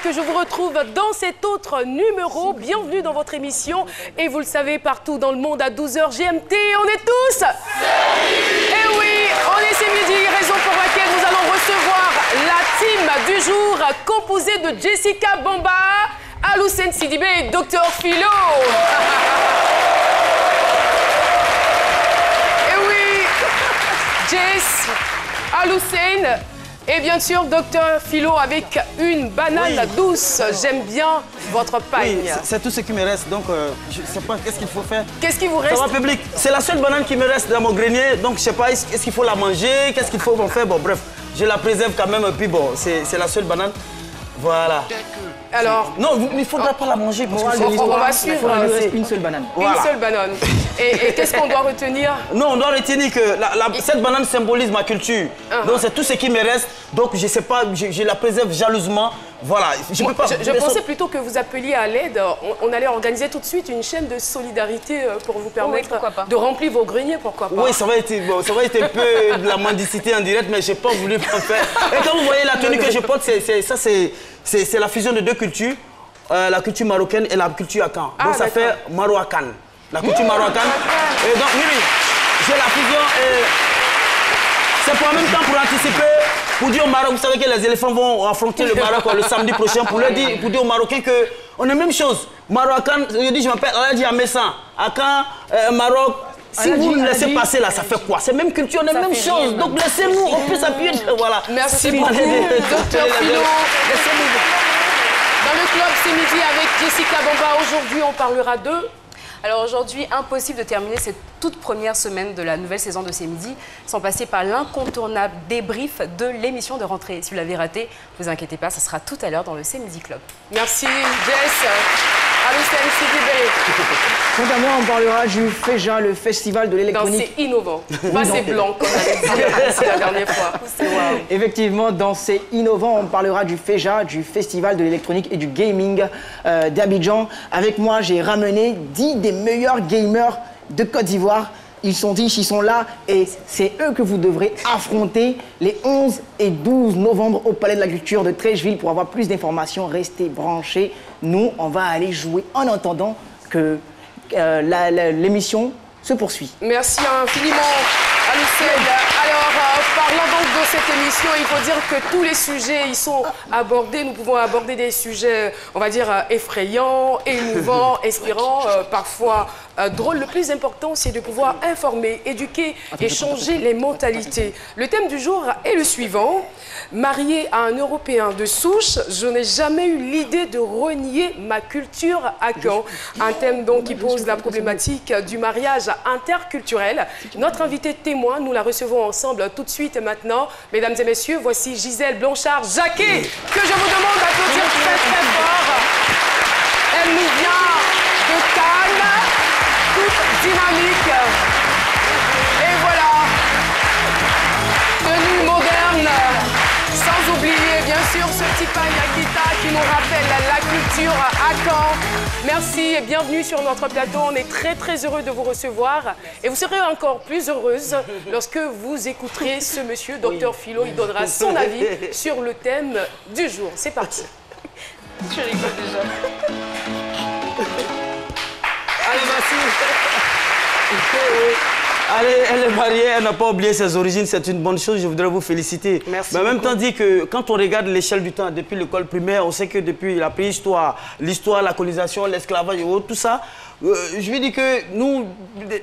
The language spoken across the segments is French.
que je vous retrouve dans cet autre numéro. Bienvenue dans votre émission. Et vous le savez, partout dans le monde à 12h GMT, on est tous... Et oui, on est c'est midi, raison pour laquelle nous allons recevoir la team du jour composée de Jessica Bamba, Aloussène Sidibé et Dr Philo. Et oui, Jess, Aloussène et bien sûr Dr Philo avec une banane douce. J'aime bien votre paille. Oui, c'est tout ce qui me reste, donc je ne sais pas qu'est-ce qu'il faut faire. Qu'est-ce qui vous reste? Ça va, public? C'est la seule banane qui me reste dans mon grenier, donc je ne sais pas, est-ce qu'il faut la manger, qu'est-ce qu'il faut en faire, bon bref, je la préserve quand même, et puis bon, c'est la seule banane. Voilà. Alors... Non, il ne faudra pas la manger parce que on va suivre. Il reste une seule banane. Une seule banane. Et qu'est-ce qu'on doit retenir? Non, on doit retenir que cette banane symbolise ma culture. Donc c'est tout ce qui me reste. Donc je ne sais pas, je la préserve jalousement. Voilà. Je pensais plutôt que vous appeliez à l'aide. On allait organiser tout de suite une chaîne de solidarité pour vous permettre de remplir vos greniers, pourquoi pas? Oui, ça va être un peu de la mendicité en direct, mais je n'ai pas voulu en faire. Et quand vous voyez la tenue que je porte, c'est la fusion de deux cultures, la culture marocaine et la culture akan. Donc ça fait Maro-Akan. La culture Maro-Akan. Et donc oui, j'ai la fusion. C'est pour en même temps pour anticiper, pour dire au Maroc, vous savez que les éléphants vont affronter le Maroc le samedi prochain, pour dire aux Marocains qu'on est la même chose. Maro-Akan, je m'appelle Aladji Amessan. Akan, Maroc. Si vous nous laissez passer là, ça fait quoi? C'est même culture, on est la même chose. Donc laissez-nous, on peut s'appuyer. Voilà. Merci beaucoup, Dr Philo. Dans le club, c'est midi avec Jessica Bamba. Aujourd'hui, on parlera de... Alors aujourd'hui, impossible de terminer cette toute première semaine de la nouvelle saison de C'est midi sans passer par l'incontournable débrief de l'émission de rentrée. Si vous l'avez raté, ne vous inquiétez pas, ça sera tout à l'heure dans le C'est midi Club. Merci Jess. Aloussène Sidibé. Quant à moi, on parlera du FEJA, le festival de l'électronique. C'est innovant. Pas c'est blanc, comme on avait dit la dernière fois. Wow. Effectivement, dans C'est innovant, on parlera du FEJA, du festival de l'électronique et du gaming d'Abidjan. Avec moi, j'ai ramené 10 des meilleurs gamers de Côte d'Ivoire. Ils sont riches, ils sont là et c'est eux que vous devrez affronter les 11 et 12 novembre au Palais de la Culture de Treichville. Pour avoir plus d'informations, restez branchés. Nous, on va aller jouer en attendant que l'émission se poursuit. Merci infiniment, Aloussène. Alors, parlant donc de cette émission, il faut dire que tous les sujets y sont abordés. Nous pouvons aborder des sujets, on va dire, effrayants, émouvants, inspirants, parfois drôles. Le plus important, c'est de pouvoir informer, éduquer et changer les mentalités. Le thème du jour est le suivant. Marié à un Européen de souche, je n'ai jamais eu l'idée de renier ma culture akan. Un thème donc qui pose la problématique du mariage interculturel. Notre invité témoin, nous la recevons ensemble tout de suite maintenant. Mesdames et messieurs, voici Gisèle Blanchard-Jacquet, que je vous demande d'applaudir très très fort. Elle nous vient de Cannes, toute dynamique. Et voilà, tenue moderne. Sans oublier, bien sûr, ce petit pagnakita qui nous rappelle la culture akan. Merci et bienvenue sur notre plateau. On est très, très heureux de vous recevoir. Et vous serez encore plus heureuse lorsque vous écouterez ce monsieur, Dr Philo. Il donnera son avis sur le thème du jour. C'est parti. Je rigole déjà. Allez, merci. Allez, elle est mariée, elle n'a pas oublié ses origines, c'est une bonne chose, je voudrais vous féliciter. Merci mais en même temps dire que quand on regarde l'échelle du temps, depuis l'école primaire, on sait que depuis la préhistoire, l'histoire, la colonisation, l'esclavage et autres, tout ça, je veux dire que nous,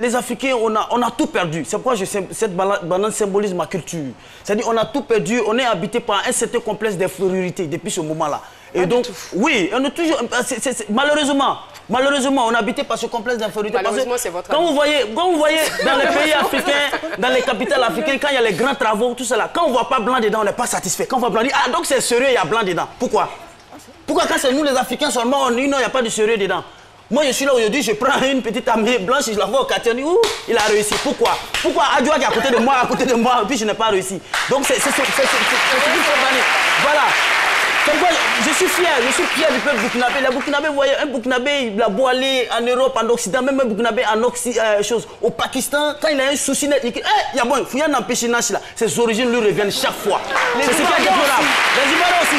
les Africains, on a tout perdu. C'est pourquoi cette banane symbolise ma culture. C'est-à-dire on a tout perdu, on est habité par un certain complexe d'infériorité depuis ce moment-là. Et donc, oui, on est toujours, malheureusement, on est habité par ce complexe d'infériorité. Malheureusement, c'est votre avis. Quand vous voyez dans les pays africains, dans les capitales africaines, quand il y a les grands travaux, tout cela, quand on ne voit pas blanc dedans, on n'est pas satisfait. Quand on voit blanc, on dit, ah donc c'est sérieux, il y a blanc dedans. Pourquoi? Pourquoi quand c'est nous les Africains seulement, on dit non, il n'y a pas de sérieux dedans? Moi, je suis là aujourd'hui, je prends une petite amie blanche, je la vois au quartier, on dit, ouh, il a réussi. Pourquoi? Pourquoi Adjoua qui est à côté de moi, puis je n'ai pas réussi. Donc c'est ce qu'il faut gagner. Voilà. Je suis fier du peuple burkinabé. Les Burkinabés, vous voyez, un Burkinabé, il a beau aller en Europe, en Occident, même un Burkinabé au Pakistan, quand il a un souci net, il dit, il y a bon, il faut y en empêcher Nash là. Ses origines lui reviennent chaque fois. C'est ce qui est déplorable. Les Ivoiriens aussi.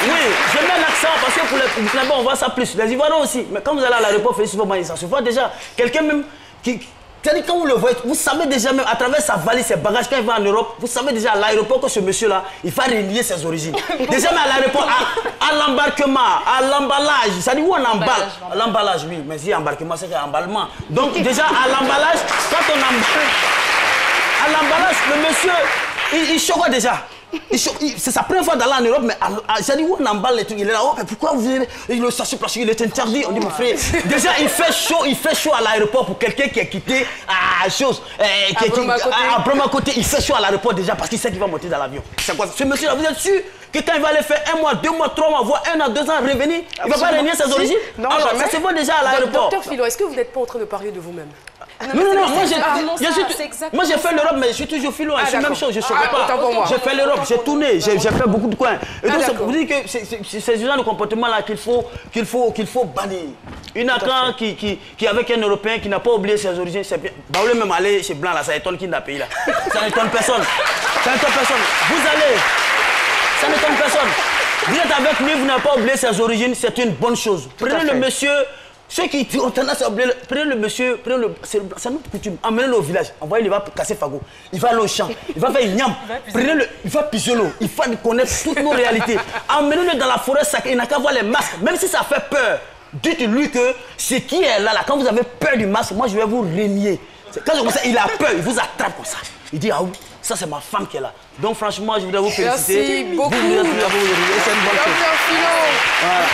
Oui, je mets l'accent parce que pour les Burkinabés, on voit ça plus. Les Ivoiriens aussi. Mais quand vous allez à l'aéroport, ça se voit déjà. Quelqu'un même qui... C'est-à-dire, quand vous le voyez, vous savez déjà même à travers sa valise, ses bagages, quand il va en Europe, vous savez déjà à l'aéroport que ce monsieur-là, il va relier ses origines. Déjà, mais à l'aéroport, à l'embarquement, à l'emballage, ça dit où on emballe? À l'emballage, oui, mais si embarquement, c'est emballement. Donc, déjà, à l'emballage, quand on emballe, à l'emballage, le monsieur, il choque déjà. C'est sa première fois d'aller en Europe, mais j'ai dit où on emballe les trucs. Il est là, oh, mais pourquoi vous avez le sachet plastique, il est interdit. On dit, mon frère, déjà il fait chaud à l'aéroport pour quelqu'un qui est quitté à Bromacoté. Il fait chaud à l'aéroport déjà parce qu'il sait qu'il va monter dans l'avion. C'est quoi? Ce monsieur-là, vous êtes sûr que quand il va aller faire 1 mois, 2 mois, 3 mois, voire 1 an, 2 ans, revenir, il ne va pas renier ses origines? Non, alors, ça se voit déjà à l'aéroport. Docteur Philo, est-ce que vous n'êtes pas en train de parler de vous-même? Non, moi j'ai fait l'Europe, mais je suis toujours philo, je suis même chose, je ne choque pas. J'ai fait l'Europe, j'ai tourné, j'ai fait beaucoup de coins. Et donc, ça vous dit que c'est ce genre de comportement-là qu'il faut bannir. Une Afghan qui avec un Européen qui n'a pas oublié ses origines, c'est bien. Bah, vous voulez même aller chez Blanc, là, ça étonne qui n'a pays là. Ça n'étonne personne. Ça n'étonne personne. Vous allez, ça n'étonne personne. Vous êtes avec lui, vous n'avez pas oublié ses origines, c'est une bonne chose. Prenez le monsieur. Ceux qui ont tendance à oublier, prenez le monsieur, c'est notre coutume, emmenez-le au village, envoyez-le, il va casser fagot, il va aller au champ, il va faire une nyam, prenez-le, il va piger l'eau, il faut connaître toutes nos réalités. Emmenez-le dans la forêt sacrée, il n'a qu'à voir les masques, même si ça fait peur. Dites-lui que ce qui est là, quand vous avez peur du masque, moi je vais vous renier. Quand je commence, il a peur, il vous attrape comme ça. Il dit, ah oui, ça c'est ma femme qui est là. Donc franchement, je voudrais vous féliciter. Merci beaucoup. C'est une bonne chose. Docteur Philo. Voilà.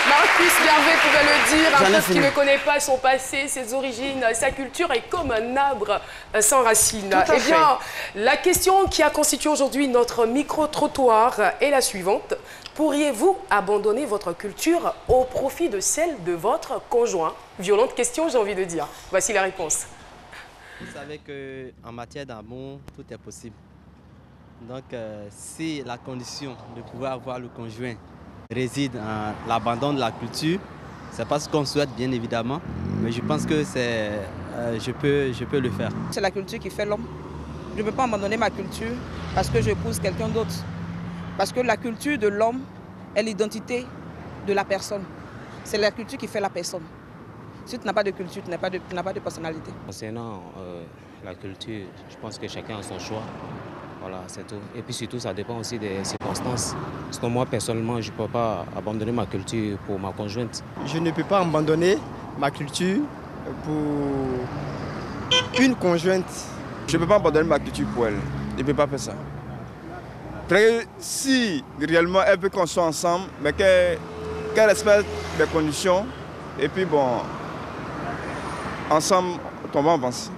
Marcus Garvey pouvait le dire, un peuple qui ne connaît pas son passé, ses origines, sa culture est comme un arbre sans racines. Eh bien, la question qui a constitué aujourd'hui notre micro-trottoir est la suivante. Pourriez-vous abandonner votre culture au profit de celle de votre conjoint? Violente question, j'ai envie de dire. Voici la réponse. Vous savez qu'en matière d'amour, tout est possible. Donc, si la condition de pouvoir avoir le conjoint réside en l'abandon de la culture, c'est pas ce qu'on souhaite bien évidemment, mais je pense que je peux le faire. C'est la culture qui fait l'homme. Je ne peux pas abandonner ma culture parce que j'épouse quelqu'un d'autre. Parce que la culture de l'homme est l'identité de la personne. C'est la culture qui fait la personne. Si tu n'as pas de culture, tu n'as pas de personnalité. Concernant la culture, je pense que chacun a son choix. Voilà, c'est tout. Et puis surtout, ça dépend aussi des circonstances. Parce que moi, personnellement, je ne peux pas abandonner ma culture pour ma conjointe. Je ne peux pas abandonner ma culture pour une conjointe. Je ne peux pas abandonner ma culture pour elle. Je ne peux pas faire ça. Si réellement elle veut qu'on soit ensemble, mais qu'elle respecte les conditions, et puis bon, ensemble, on va avancer.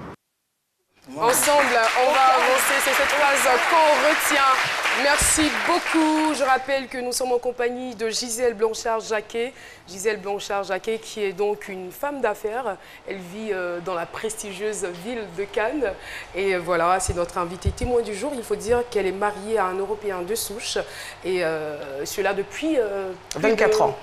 Ensemble, on va avancer, c'est cette phrase qu'on retient. Merci beaucoup. Je rappelle que nous sommes en compagnie de Gisèle Blanchard-Jacquet. Gisèle Blanchard-Jacquet qui est donc une femme d'affaires. Elle vit dans la prestigieuse ville de Cannes. Et voilà, c'est notre invitée témoin du jour. Il faut dire qu'elle est mariée à un Européen de souche. Et cela depuis 24 ans.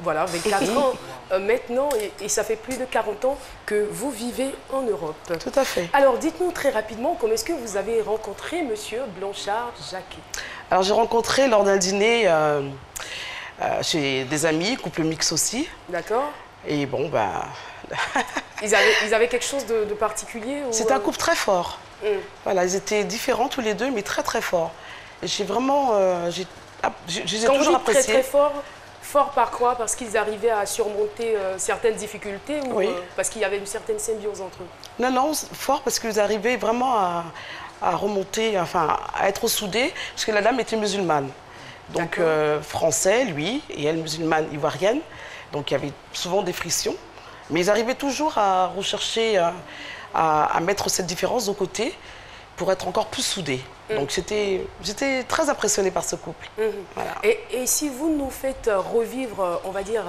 Voilà, 24 ans maintenant, et ça fait plus de 40 ans que vous vivez en Europe. Tout à fait. Alors, dites-nous très rapidement, comment est-ce que vous avez rencontré Monsieur Blanchard-Jacquet? Alors, j'ai rencontré lors d'un dîner chez des amis, couple mixte aussi. D'accord. Et bon, bah... ils avaient quelque chose de particulier? C'était un couple très fort. Voilà, ils étaient différents tous les deux, mais très très forts. Et j'ai vraiment... j'ai toujours apprécié. Très très fort. Fort par quoi? Parce qu'ils arrivaient à surmonter certaines difficultés ou parce qu'il y avait une certaine symbiose entre eux? Non, non, fort parce qu'ils arrivaient vraiment à remonter, enfin à être soudés, parce que la dame était musulmane. Donc français, lui, et elle musulmane ivoirienne. Donc il y avait souvent des frictions. Mais ils arrivaient toujours à rechercher, à mettre cette différence de côté pour être encore plus soudés. Donc j'étais très impressionnée par ce couple. Voilà. Et si vous nous faites revivre, on va dire,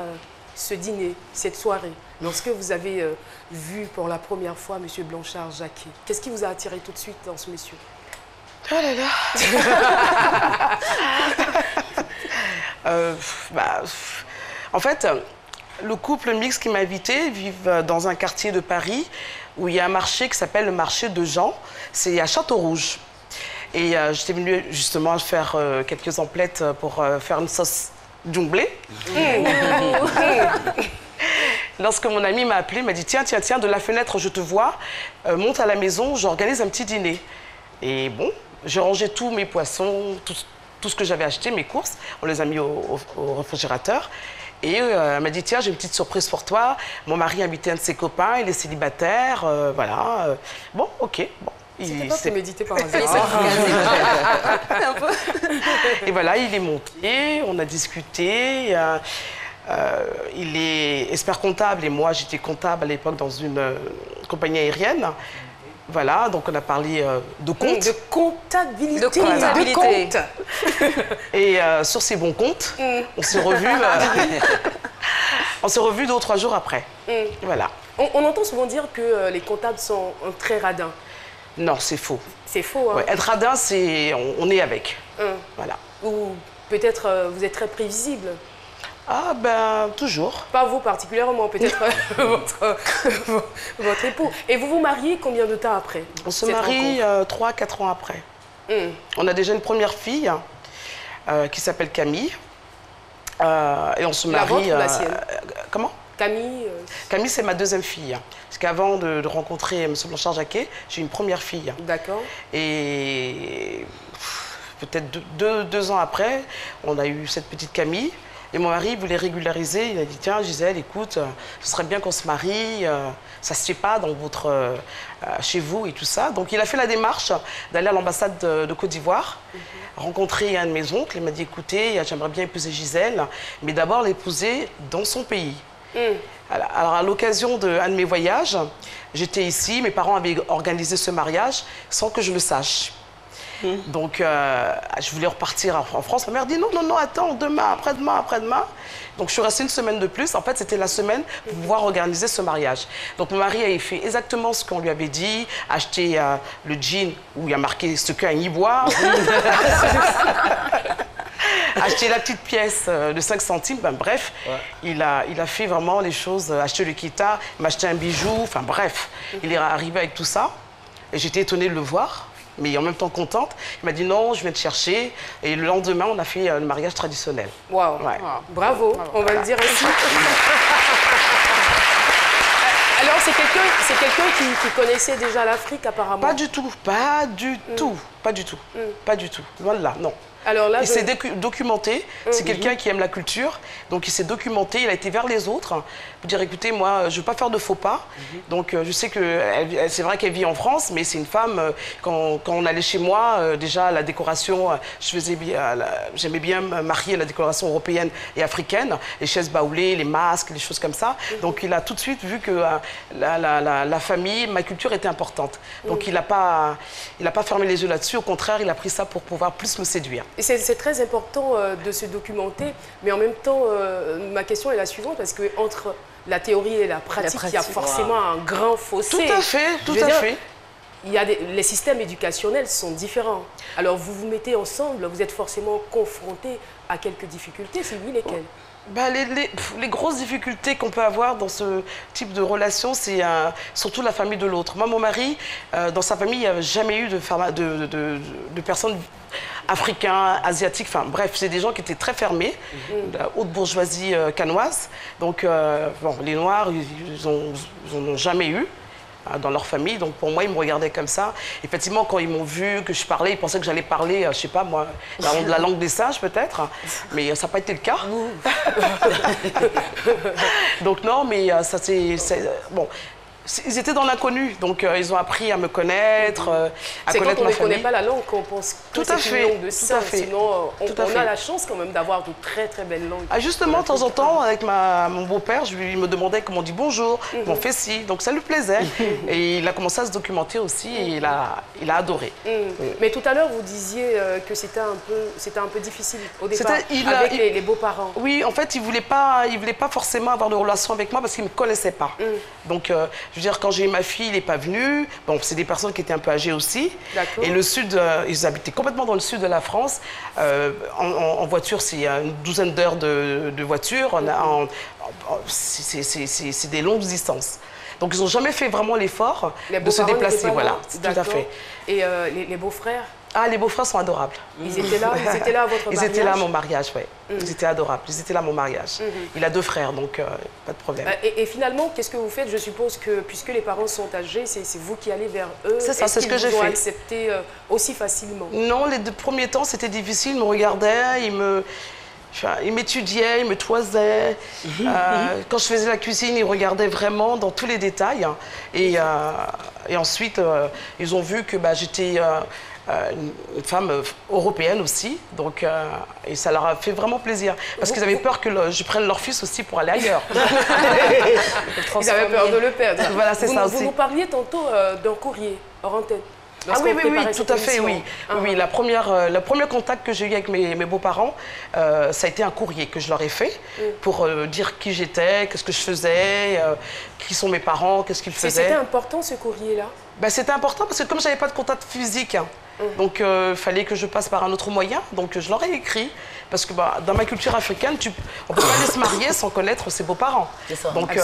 ce dîner, cette soirée, lorsque vous avez vu pour la première fois M. Blanchard-Jacquet, qu'est-ce qui vous a attiré tout de suite dans ce monsieur? Oh là là. En fait, le couple mixte qui m'a invité vit dans un quartier de Paris où il y a un marché qui s'appelle le marché de Jean. C'est à Château-Rouge. Et j'étais venue justement faire quelques emplettes pour faire une sauce djumblé. Lorsque mon ami m'a appelé, il m'a dit tiens, de la fenêtre, je te vois, monte à la maison, j'organise un petit dîner. Et bon, j'ai rangé tous mes poissons, tout ce que j'avais acheté, mes courses, on les a mis au réfrigérateur. Et elle m'a dit tiens, j'ai une petite surprise pour toi. Mon mari a invité un de ses copains, il est célibataire, voilà. Bon, ok, bon. C'était pas prémédité par hasard. Et voilà, il est monté, on a discuté. Il est expert comptable et moi j'étais comptable à l'époque dans une compagnie aérienne. Voilà, donc on a parlé de comptes. De comptabilité. De comptes. Et sur ces bons comptes, on s'est revus. On s'est revus 2 ou 3 jours après. Voilà. On entend souvent dire que les comptables sont très radins. Non, c'est faux. C'est faux, hein. Ouais, être radin, c'est on est avec. Voilà. Ou peut-être vous êtes très prévisible. Ah ben, toujours. Pas vous particulièrement, peut-être votre époux. Et vous vous mariez combien de temps après? On se marie 3-4 ans après. On a déjà une première fille qui s'appelle Camille. Et on se marie... La vôtre ou la sienne? Comment? Camille Camille, c'est ma deuxième fille. Parce qu'avant de rencontrer M. Blanchard-Jacquet, j'ai une première fille. D'accord. Et peut-être 2 ans après, on a eu cette petite Camille. Et mon mari voulait régulariser. Il a dit tiens, Gisèle, écoute, ce serait bien qu'on se marie. Ça ne se fait pas dans chez vous et tout ça. Donc il a fait la démarche d'aller à l'ambassade de Côte d'Ivoire, rencontrer un de mes oncles. Il m'a dit écoutez, j'aimerais bien épouser Gisèle, mais d'abord l'épouser dans son pays. Alors à l'occasion d'un de mes voyages, j'étais ici, mes parents avaient organisé ce mariage sans que je le sache. Donc je voulais repartir en France. Ma mère dit non, attends, demain, après-demain. Donc je suis restée une semaine de plus. En fait, c'était la semaine pour pouvoir organiser ce mariage. Donc mon mari avait fait exactement ce qu'on lui avait dit, acheter le jean où il y a marqué ce qu'un ivoire. Acheter la petite pièce de 5 centimes, ben, bref, il a fait vraiment les choses, acheter le kita, m'acheter un bijou, enfin bref, il est arrivé avec tout ça. Et j'étais étonnée de le voir, mais en même temps contente. Il m'a dit non, je viens te chercher. Et le lendemain, on a fait le mariage traditionnel. Waouh, bravo, on va le dire ainsi. Alors, c'est quelqu'un qui connaissait déjà l'Afrique apparemment? Pas du tout, pas du tout, loin de là, non. Alors là, il s'est documenté, c'est quelqu'un qui aime la culture, donc il s'est documenté, il a été vers les autres pour dire écoutez, moi je ne veux pas faire de faux pas, donc je sais que c'est vrai qu'elle vit en France, mais c'est une femme, quand on allait chez moi, déjà la décoration, j'aimais bien marier la décoration européenne et africaine, les chaises baoulées, les masques, les choses comme ça, donc il a tout de suite vu que la famille, ma culture était importante, donc il n'a pas fermé les yeux là-dessus, au contraire il a pris ça pour pouvoir plus me séduire. Et c'est très important de se documenter, mais en même temps, ma question est la suivante, parce qu'entre la théorie et la pratique, il y a forcément un grand fossé. Tout à fait, tout à fait. Les systèmes éducationnels sont différents. Alors vous vous mettez ensemble, vous êtes forcément confrontés à quelques difficultés, c'est oui, lesquelles? Les grosses difficultés qu'on peut avoir dans ce type de relation, c'est surtout la famille de l'autre. Moi, mon mari, dans sa famille, il n'y a jamais eu de personnes africains, asiatiques, enfin bref, c'est des gens qui étaient très fermés, de la haute bourgeoisie canoise. Donc, bon, les Noirs, ils n'en ont jamais eu dans leur famille, donc pour moi ils me regardaient comme ça. Effectivement, quand ils m'ont vu que je parlais, ils pensaient que j'allais parler, je sais pas moi, la langue des singes peut-être, mais ça n'a pas été le cas. Donc non, mais ça c'est bon. Ils étaient dans l'inconnu, donc ils ont appris à me connaître, à connaître ma famille. C'est quand on ne connaît pas la langue qu'on pense que c'est une langue de singe. Sinon, on a la chance quand même d'avoir de très très belles langues. Ah, justement, de temps en temps, avec mon beau-père, il me demandait comment on dit bonjour, comment on fait ci, donc ça lui plaisait. Et il a commencé à se documenter aussi et il a adoré. Mais tout à l'heure, vous disiez que c'était un peu difficile au départ avec les beaux-parents. Oui, en fait, il voulait pas forcément avoir de relation avec moi parce qu'il ne me connaissait pas. Donc, veux dire, quand j'ai eu ma fille, il n'est pas venu. Bon, c'est des personnes qui étaient un peu âgées aussi. Et le sud, ils habitaient complètement dans le sud de la France. En voiture, c'est une douzaine d'heures de voiture. C'est des longues distances. Donc, ils n'ont jamais fait vraiment l'effort de se déplacer. Voilà, tout à fait. Et les beaux-frères? Ah, les beaux-frères sont adorables. Ils étaient là à votre mariage? Ils étaient là à mon mariage, oui. Ils étaient adorables. Ils étaient là à mon mariage. Il a 2 frères, donc pas de problème. Et finalement, qu'est-ce que vous faites? Je suppose que, puisque les parents sont âgés, c'est vous qui allez vers eux. C'est ça, c'est ce que j'ai fait. Ils ont accepté aussi facilement? Non, les 2 premiers temps, c'était difficile. Ils me regardaient, ils m'étudiaient, ils me toisaient. Quand je faisais la cuisine, ils regardaient vraiment dans tous les détails. Et ensuite, ils ont vu que j'étais une femme européenne aussi. Donc, et ça leur a fait vraiment plaisir. Parce qu'ils avaient peur que je prenne leur fils aussi pour aller ailleurs. Ils avaient peur de le perdre. Voilà, c'est ça aussi. Vous nous parliez tantôt d'un courrier hors antenne. Ah oui, tout à fait, oui. Oui, le premier contact que j'ai eu avec mes beaux-parents, ça a été un courrier que je leur ai fait pour dire qui j'étais, qu'est-ce que je faisais, qui sont mes parents, qu'est-ce qu'ils faisaient. C'était important ce courrier-là? C'était important parce que comme je n'avais pas de contact physique, donc il fallait que je passe par un autre moyen, donc je leur ai écrit. Parce que dans ma culture africaine, on ne peut pas aller se marier sans connaître ses beaux-parents. Donc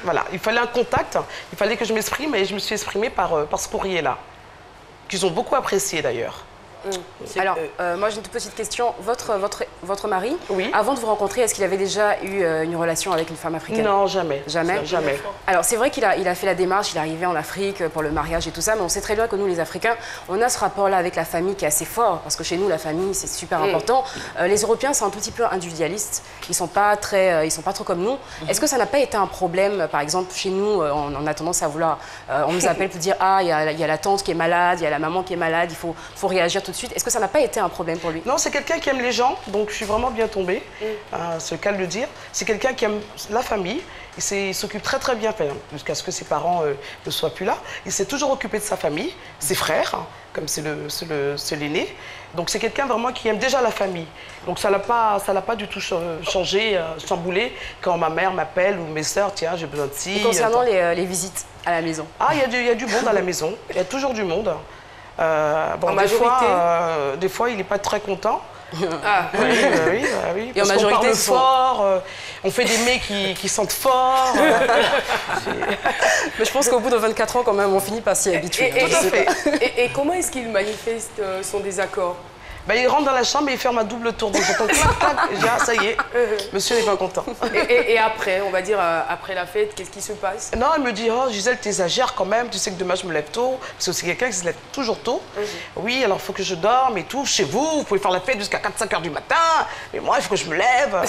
voilà, il fallait un contact, il fallait que je m'exprime et je me suis exprimée par ce courrier-là. Qu'ils ont beaucoup apprécié d'ailleurs. Alors, moi j'ai une toute petite question. Votre mari, oui. Avant de vous rencontrer, est-ce qu'il avait déjà eu une relation avec une femme africaine? Non, jamais. Jamais? Jamais. Alors c'est vrai qu'il a fait la démarche, il est arrivé en Afrique pour le mariage et tout ça, mais on sait très bien que nous les Africains, on a ce rapport-là avec la famille qui est assez fort, parce que chez nous la famille c'est super important. Les Européens sont un tout petit peu individualistes, ils sont pas trop comme nous. Est-ce que ça n'a pas été un problème, par exemple chez nous, on a tendance à vouloir, on nous appelle pour dire il y a la tante qui est malade, il y a la maman qui est malade, il faut réagir tout de suite. Est-ce que ça n'a pas été un problème pour lui? Non, c'est quelqu'un qui aime les gens, donc je suis vraiment bien tombée, c'est le cas de le dire. C'est quelqu'un qui aime la famille, il s'occupe très très bien, jusqu'à ce que ses parents ne soient plus là. Il s'est toujours occupé de sa famille, ses frères, comme c'est l'aîné. Donc c'est quelqu'un vraiment qui aime déjà la famille. Donc ça l'a pas du tout changé, chamboulé quand ma mère m'appelle ou mes sœurs, tiens, j'ai besoin de ci. Et concernant les visites à la maison? Ah, il y a du monde à la maison, il y a toujours du monde. Des fois, il n'est pas très content. Ah. Oui. Parce qu'on parle fort, on fait des mets qui sentent fort. Mais je pense qu'au bout de 24 ans, quand même, on finit par s'y habituer. Tout à fait. Et comment est-ce qu'il manifeste son désaccord? Il rentre dans la chambre et il ferme à double tour. Donc j'entends clac, clac, déjà, ça y est, monsieur n'est pas content. Et après, on va dire, après la fête, qu'est-ce qui se passe? Non, il me dit, oh Gisèle, t'exagères quand même, tu sais que demain je me lève tôt. Parce que c'est quelqu'un qui se lève toujours tôt. Oui, alors il faut que je dorme et tout. Chez vous pouvez faire la fête jusqu'à 4-5 heures du matin. Mais moi, il faut que je me lève.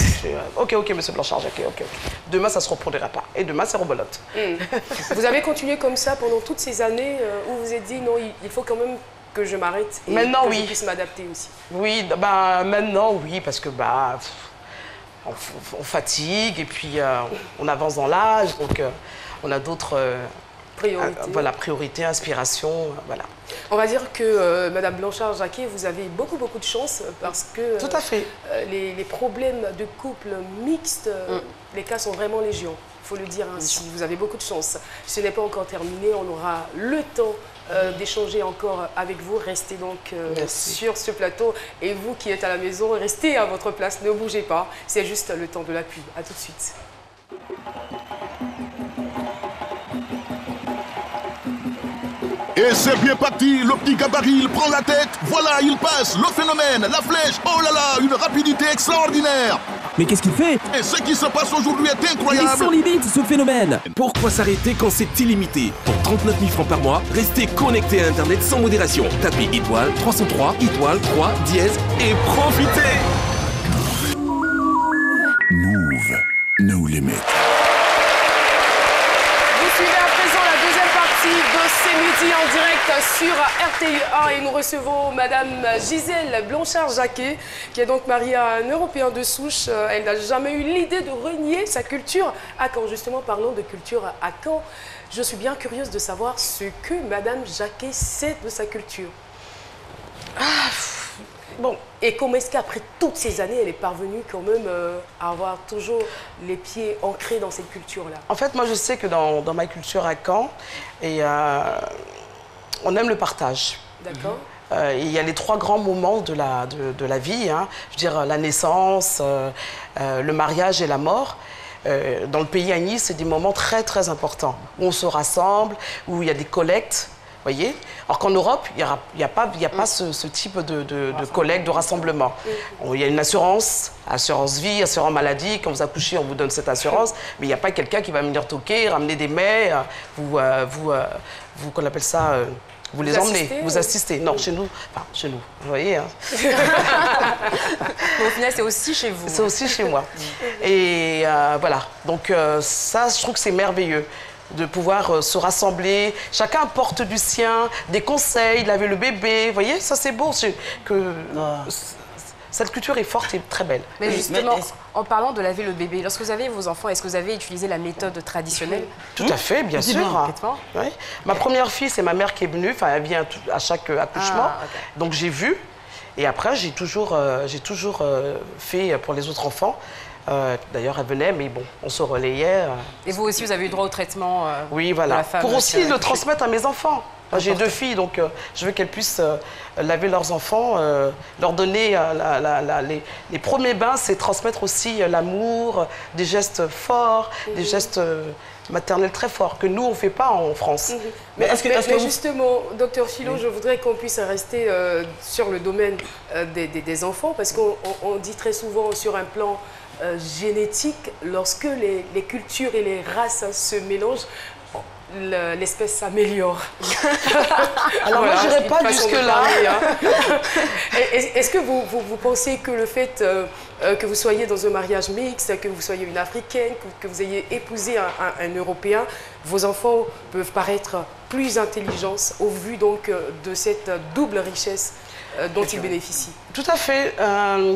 Ok, monsieur Blanchard-Jacquet, ok. Demain, ça ne se reproduira pas. Et demain, c'est rebolote. Vous avez continué comme ça pendant toutes ces années où vous vous êtes dit, non, il faut quand même que je m'arrête et maintenant, que je puisse m'adapter aussi? Oui, maintenant, oui, parce que on fatigue et puis on avance dans l'âge, donc on a d'autres priorités, inspirations, voilà. On va dire que Madame Blanchard-Jacquet, vous avez beaucoup de chance parce que tout à fait. Les problèmes de couple mixtes, les cas sont vraiment légion. Il faut le dire ainsi. Vous avez beaucoup de chance. Ce n'est pas encore terminé, on aura le temps d'échanger encore avec vous. Restez donc sur ce plateau. Et vous qui êtes à la maison, restez à votre place, ne bougez pas. C'est juste le temps de la pub. À tout de suite. Et c'est bien parti, le petit gabarit, il prend la tête, voilà, il passe, le phénomène, la flèche, oh là là, une rapidité extraordinaire. Mais qu'est-ce qu'il fait? Et ce qui se passe aujourd'hui est incroyable. Il est sans limite, ce phénomène. Pourquoi s'arrêter quand c'est illimité? Pour 39 000 francs par mois, restez connecté à Internet sans modération. Tapez étoile 303, étoile 3, dièse et profitez. Move, no limit. De ces midis en direct sur RTI1 et nous recevons Madame Gisèle Blanchard-Jacquet qui est donc mariée à un Européen de souche. Elle n'a jamais eu l'idée de renier sa culture à Caen. Justement, parlons de culture à Caen. Je suis bien curieuse de savoir ce que Madame Jacquet sait de sa culture. Bon, et comment est-ce qu'après toutes ces années, elle est parvenue quand même à avoir toujours les pieds ancrés dans cette culture-là? En fait, moi, je sais que dans ma culture à Caen, on aime le partage. D'accord. Il y a les 3 grands moments de la vie, hein. Je veux dire, la naissance, le mariage et la mort. Dans le pays à Nice, c'est des moments très, très importants, où on se rassemble, où il y a des collectes, voyez. Alors qu'en Europe, il n'y a pas ce type de collecte, de rassemblement. Il y a une assurance vie, assurance maladie. Quand vous accouchez, on vous donne cette assurance, mais il n'y a pas quelqu'un qui va venir toquer, ramener des mets, qu'on appelle ça... Vous les emmenez, vous assistez. Non, chez nous, vous voyez. Hein. Au final, c'est aussi chez vous. C'est aussi chez moi. Et voilà, donc ça, je trouve que c'est merveilleux de pouvoir se rassembler. Chacun apporte du sien, des conseils, laver le bébé. Vous voyez, ça c'est beau. Cette culture est forte et très belle. Mais justement, en parlant de laver le bébé, lorsque vous avez vos enfants, est-ce que vous avez utilisé la méthode traditionnelle? Tout à fait, bien sûr. Oui. Ma première fille, c'est ma mère qui est venue. Enfin, elle vient à chaque accouchement. Okay. Donc j'ai vu. Et après, j'ai toujours fait pour les autres enfants. D'ailleurs, elle venait, mais bon, on se relayait. Et vous aussi, vous avez eu droit au traitement oui, voilà. Pour aussi le transmettre à mes enfants. J'ai 2 filles, donc je veux qu'elles puissent laver leurs enfants, leur donner les premiers bains, c'est transmettre aussi l'amour, des gestes forts, des gestes maternels très forts, que nous, on ne fait pas en France. Mais justement, docteur Philo, je voudrais qu'on puisse rester sur le domaine des enfants, parce qu'on dit très souvent sur un plan génétique, lorsque les cultures et les races se mélangent, l'espèce s'améliore. Alors voilà, moi, je n'irai pas jusque-là. Est-ce que vous pensez que le fait que vous soyez dans un mariage mixte, que vous soyez une Africaine, que vous ayez épousé un Européen, vos enfants peuvent paraître plus intelligents au vu donc de cette double richesse dont ils bénéficient? Tout à fait.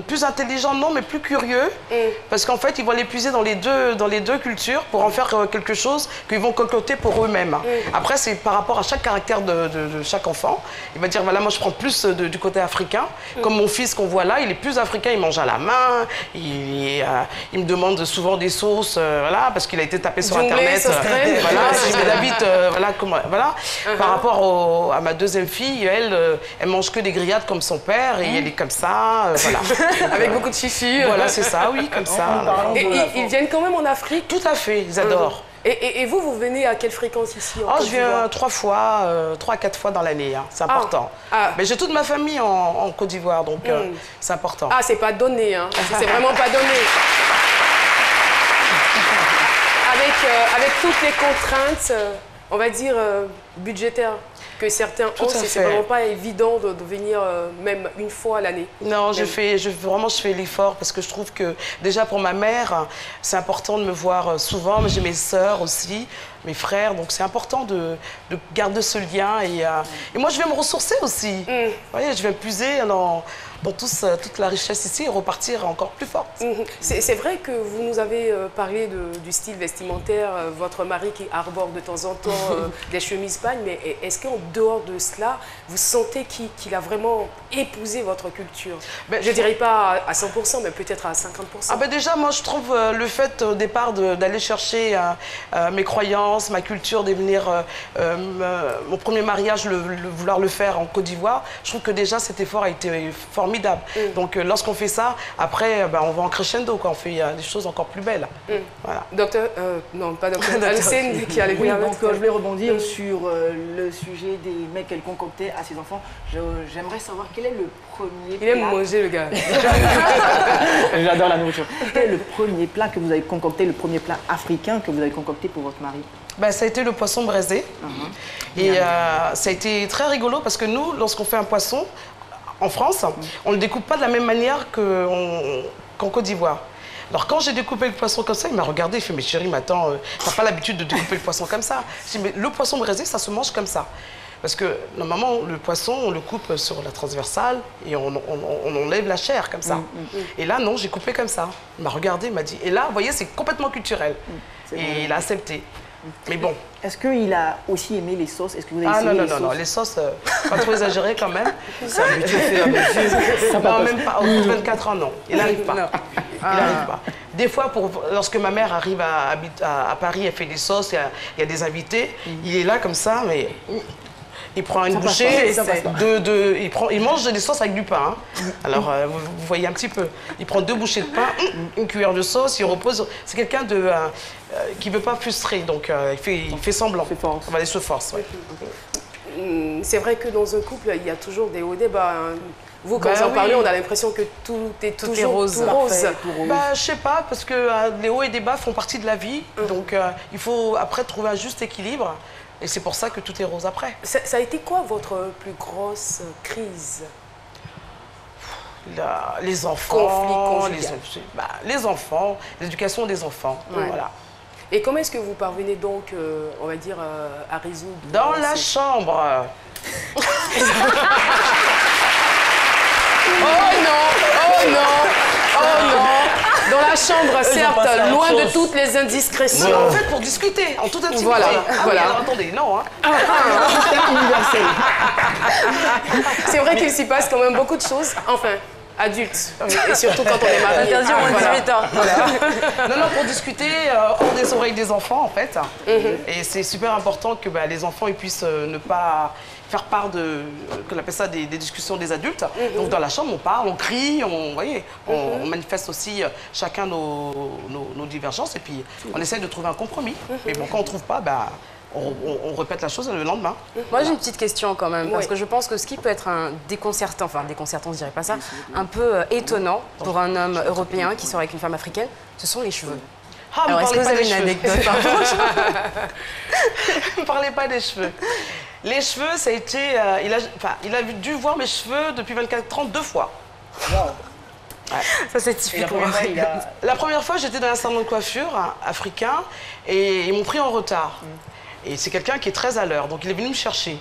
Plus intelligent, non, mais plus curieux. Parce qu'en fait, ils vont les puiser dans les deux cultures pour en faire quelque chose qu'ils vont concocter pour eux-mêmes. Après, c'est par rapport à chaque caractère de chaque enfant. Il va dire, voilà, moi, je prends plus du côté africain. Comme mon fils qu'on voit là, il est plus africain, il mange à la main. Il me demande souvent des sauces, voilà, parce qu'il a été tapé sur Internet. Voilà, il habite, voilà. Par rapport à ma deuxième fille, elle mange que des grillades comme son père et elle est comme ça, voilà. Avec beaucoup de chichi. Voilà, c'est ça, oui, comme ça. Et ils viennent quand même en Afrique? Tout à fait, ils adorent. Et vous venez à quelle fréquence ici en Côte je viens 3 à 4 fois dans l'année, hein. C'est important. Mais j'ai toute ma famille en Côte d'Ivoire, donc c'est important. Ah, c'est pas donné, hein. C'est vraiment pas donné. Avec toutes les contraintes, on va dire, budgétaires que certains ont, c'est vraiment pas évident de venir même une fois à l'année. Non, je fais l'effort parce que je trouve que déjà pour ma mère, c'est important de me voir souvent, mais j'ai mes sœurs aussi, mes frères, donc c'est important de garder ce lien et moi je vais me ressourcer aussi. Vous voyez, je vais puiser dans toute la richesse ici et repartir encore plus forte. C'est vrai que vous nous avez parlé du style vestimentaire, votre mari qui arbore de temps en temps des chemises pagnes, mais est-ce qu'en dehors de cela, vous sentez qu'il a vraiment épousé votre culture? Je ne dirais pas à 100%, mais peut-être à 50%. Déjà, moi je trouve le fait au départ d'aller chercher mes croyances, ma culture, de venir, mon premier mariage, vouloir le faire en Côte d'Ivoire, je trouve que déjà cet effort a été formidable. Donc lorsqu'on fait ça, après on va en crescendo, quoi. On fait des choses encore plus belles. Voilà. Docteur, non pas docteur, Alcène qui allait bien. Donc je voulais rebondir sur le sujet des mecs qu'elle concoctait à ses enfants. J'aimerais savoir quel est le premier plat. Il aime manger le gars. J'adore la nourriture. Quel est le premier plat que vous avez concocté, le premier plat africain que vous avez concocté pour votre mari? Ça a été le poisson braisé. Et ça a été très rigolo parce que nous, lorsqu'on fait un poisson, en France, on ne le découpe pas de la même manière qu'en Côte d'Ivoire. Alors quand j'ai découpé le poisson comme ça, il m'a regardé, il fait « Mais chérie, mais attends, t'as pas l'habitude de découper le poisson comme ça ?» Je dis « Mais le poisson braisé, ça se mange comme ça. » Parce que normalement, le poisson, on le coupe sur la transversale et on enlève la chair comme ça. Et là, non, j'ai coupé comme ça. Il m'a regardé, il m'a dit... Et là, vous voyez, c'est complètement culturel. Et il a accepté. Mais bon. Est-ce qu'il a aussi aimé les sauces? Est-ce que vous avez Ah essayé non, les sauces? non, les sauces, pas trop exagéré quand même. C'est habitué, c'est habitué. Non, même pas, au bout de 24 ans, non. Il n'arrive pas. Il n'arrive pas. Des fois, lorsque ma mère arrive à Paris, elle fait des sauces, il y a des invités, il est là comme ça, mais... Il prend une bouchée, il mange des sauces avec du pain. Hein. Alors, vous voyez un petit peu. Il prend 2 bouchées de pain, une cuillère de sauce, il repose. C'est quelqu'un qui ne veut pas frustrer, donc il fait semblant. Il se force. Ouais. C'est vrai que dans un couple, il y a toujours des hauts débats. Hein. Vous, quand vous en parlez, on a l'impression que tout est toujours rose. Bah, je sais pas, parce que les hauts et des bas font partie de la vie. Donc, il faut après trouver un juste équilibre. Et c'est pour ça que tout est rose après. Ça a été quoi votre plus grosse crise? Les enfants, les enfants, l'éducation des enfants. Ouais. Voilà. Et comment est-ce que vous parvenez donc, on va dire, à résoudre? Dans la chambre. Oh non! Oh non! Oh non! Dans la chambre, certes, loin de toutes les indiscrétions. Non, en fait, pour discuter, en toute intimité. Voilà, voilà. Alors, attendez, non, hein. C'est vrai qu'il s'y passe quand même beaucoup de choses. Enfin, adultes. Et surtout quand on est marié. Interdit au moins de 18 ans. Voilà. Non, pour discuter hors des oreilles des enfants, en fait. Et c'est super important que les enfants ils puissent ne pas faire part de, qu'on appelle ça des discussions des adultes. Donc dans la chambre, on parle, on crie, on manifeste aussi chacun nos divergences et puis on essaie de trouver un compromis. Mais bon, quand on ne trouve pas, on répète la chose le lendemain. Moi, j'ai une petite question quand même, parce que je pense que ce qui peut être un déconcertant, je dirais pas ça, un peu étonnant pour un homme européen qui sort avec une femme africaine, ce sont les cheveux. Alors, est-ce que vous avez une anecdote par rapport aux cheveux? Ne parlez pas des cheveux. Les cheveux, ça a été... il a dû voir mes cheveux depuis 24 ans 2 fois. Wow. Ouais. Ça, c'est typique. La première fois, j'étais dans un salon de coiffure africain et ils m'ont pris en retard. Et c'est quelqu'un qui est très à l'heure, donc il est venu me chercher.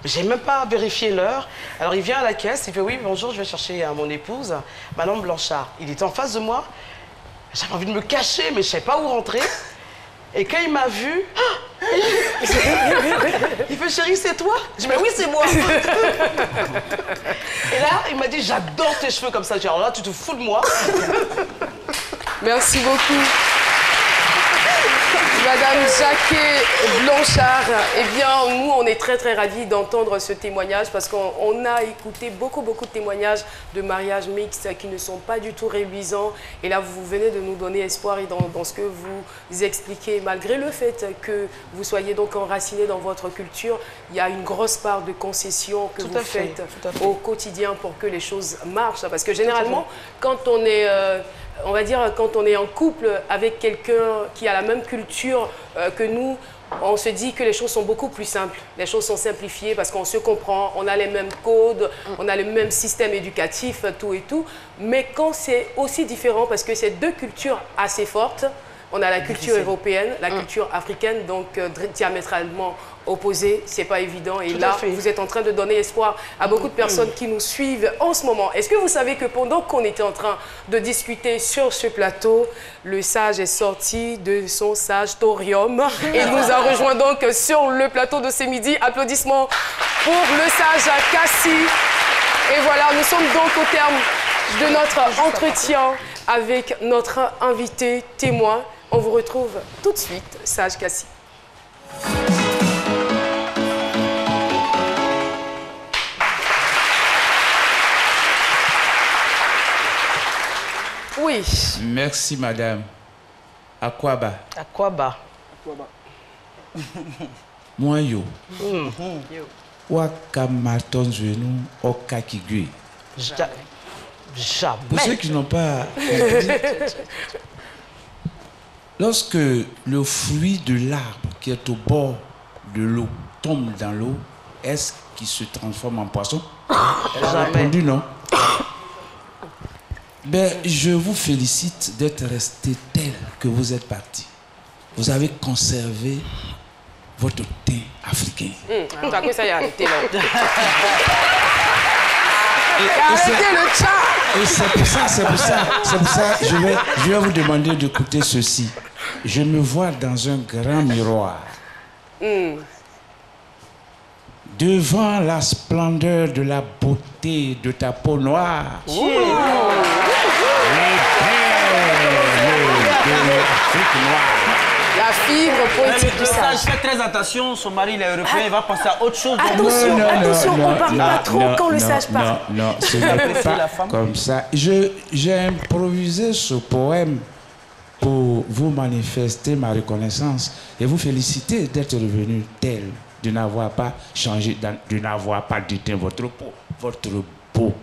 Mais je n'ai même pas vérifié l'heure. Alors il vient à la caisse, il fait « Oui, bonjour, je vais chercher mon épouse, Madame Blanchard ». Il était en face de moi. J'avais envie de me cacher, mais je ne savais pas où rentrer. Et quand il m'a vu, il fait « Chérie, c'est toi ?» Je dis « Mais oui, c'est moi !» Et là, il m'a dit « J'adore tes cheveux comme ça. » J'ai dit « Alors là, tu te fous de moi ?» Merci beaucoup. Madame Jacquet Blanchard, eh bien, nous, on est très, très ravis d'entendre ce témoignage parce qu'on a écouté beaucoup de témoignages de mariages mixtes qui ne sont pas du tout réluisants. Et là, vous venez de nous donner espoir et dans ce que vous expliquez. Malgré le fait que vous soyez donc enraciné dans votre culture, il y a une grosse part de concessions que vous faites au quotidien pour que les choses marchent. Parce que généralement, quand on est... on va dire, quand on est en couple avec quelqu'un qui a la même culture que nous, on se dit que les choses sont beaucoup plus simples. Les choses sont simplifiées parce qu'on se comprend, on a les mêmes codes, on a le même système éducatif, tout et tout. Mais quand c'est aussi différent, parce que c'est 2 cultures assez fortes, on a la culture européenne, la culture africaine, donc diamétralement opposées, c'est pas évident. Et là, vous êtes en train de donner espoir à beaucoup de personnes qui nous suivent en ce moment. Est-ce que vous savez que pendant qu'on était en train de discuter sur ce plateau, le sage est sorti de son sagetorium et nous a rejoint donc sur le plateau de ce midi. Applaudissements pour le sage Cassie. Et voilà, nous sommes donc au terme de notre entretien avec notre invité témoin. On vous retrouve tout de suite, sage Cassie. Oui. Merci, madame. Akwaba. Akwaba. Moi, yo. Waka marton genou au kakigui. Jamais. Pour ceux qui n'ont pas compris, lorsque le fruit de l'arbre qui est au bord de l'eau tombe dans l'eau, est-ce qu'il se transforme en poisson? Elle a répondu non. Ben, je vous félicite d'être resté tel que vous êtes parti. Vous avez conservé votre teint africain. Ça y a arrêté là. Et c'est pour ça, je vais vous demander d'écouter ceci. je me vois dans un grand miroir. Devant la splendeur de la beauté de ta peau noire. Les perles de l'Afrique noire. La fibre poétique du sage. Fais très attention, son mari il est européen, il va penser à autre chose. Attention, attention, on parle pas trop quand le sage parle. Non, ce n'est pas comme ça. J'ai improvisé ce poème pour vous manifester ma reconnaissance et vous féliciter d'être revenu tel, de n'avoir pas changé, de n'avoir pas déteint votre peau,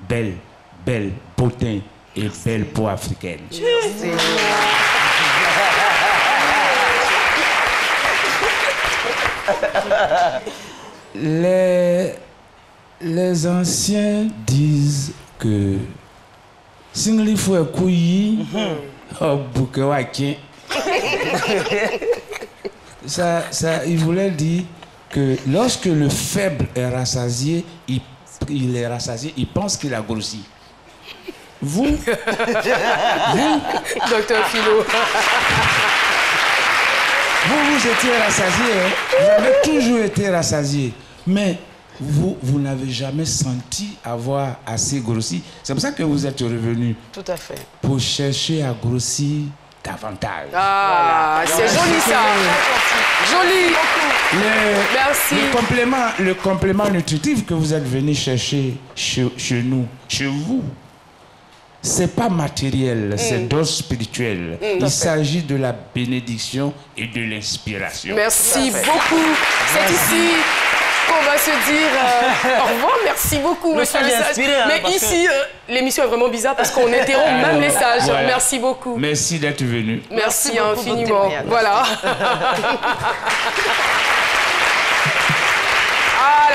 belle beauté et belle peau africaine. Les anciens disent que Singli fue couilli, ça, il voulait dire que lorsque le faible est rassasié, il est rassasié, il pense qu'il a grossi. Vous, Docteur Philo. Vous étiez rassasié, hein? Vous avez toujours été rassasié, mais vous n'avez jamais senti avoir assez grossi. C'est pour ça que vous êtes revenu. Tout à fait. Pour chercher à grossir davantage. Ah, c'est joli ça. Joli. Merci. Le complément nutritif que vous êtes venu chercher chez nous, chez vous, c'est pas matériel, c'est d'ordre spirituel. Il s'agit de la bénédiction et de l'inspiration. Merci beaucoup. C'est ici qu'on va se dire au revoir. Merci beaucoup, monsieur le sage. Mais ici, l'émission est vraiment bizarre parce qu'on interrompt même les sages. Voilà. Merci beaucoup. Merci d'être venu. Merci infiniment. Voilà. Ah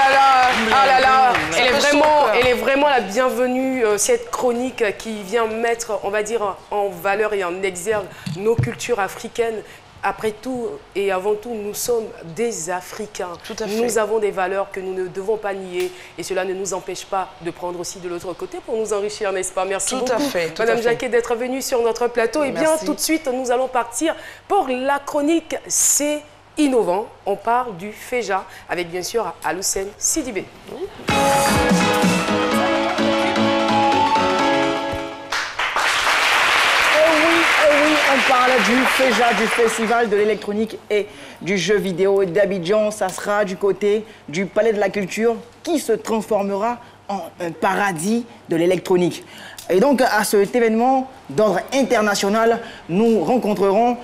là là, elle est vraiment la bienvenue, cette chronique qui vient mettre, on va dire, en valeur et en exergue nos cultures africaines. Après tout et avant tout, nous sommes des Africains. Tout à fait. Nous avons des valeurs que nous ne devons pas nier et cela ne nous empêche pas de prendre aussi de l'autre côté pour nous enrichir, n'est-ce pas? Merci beaucoup, Madame Jacquet, d'être venue sur notre plateau. Et bien, tout de suite, nous allons partir pour la chronique C'est innovant. On parle du FEJA avec bien sûr Aloussène Sidibé. On parle du FEJA, du Festival de l'électronique et du jeu vidéo d'Abidjan. Ça sera du côté du Palais de la Culture qui se transformera en un paradis de l'électronique. Et donc, à cet événement d'ordre international, nous rencontrerons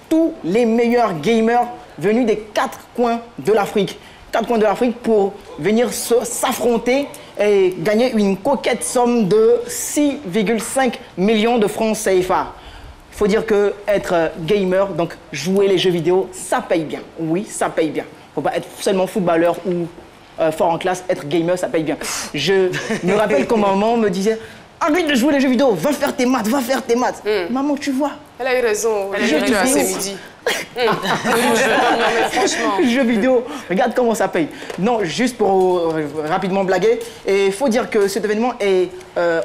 tous les meilleurs gamers venus des 4 coins de l'Afrique. 4 coins de l'Afrique pour venir s'affronter et gagner une coquette somme de 6,5 millions de francs CFA. Il faut dire que être gamer, donc jouer les jeux vidéo, ça paye bien. Oui, ça paye bien. Il ne faut pas être seulement footballeur ou fort en classe, être gamer, ça paye bien. Je me rappelle quand maman me disait « Arrête de jouer les jeux vidéo, va faire tes maths, va faire tes maths. Maman, tu vois. Elle a eu raison. Les jeux vidéo, c'est midi. Franchement. Les jeux vidéo, regarde comment ça paye. Non, juste pour rapidement blaguer. Et il faut dire que cet événement est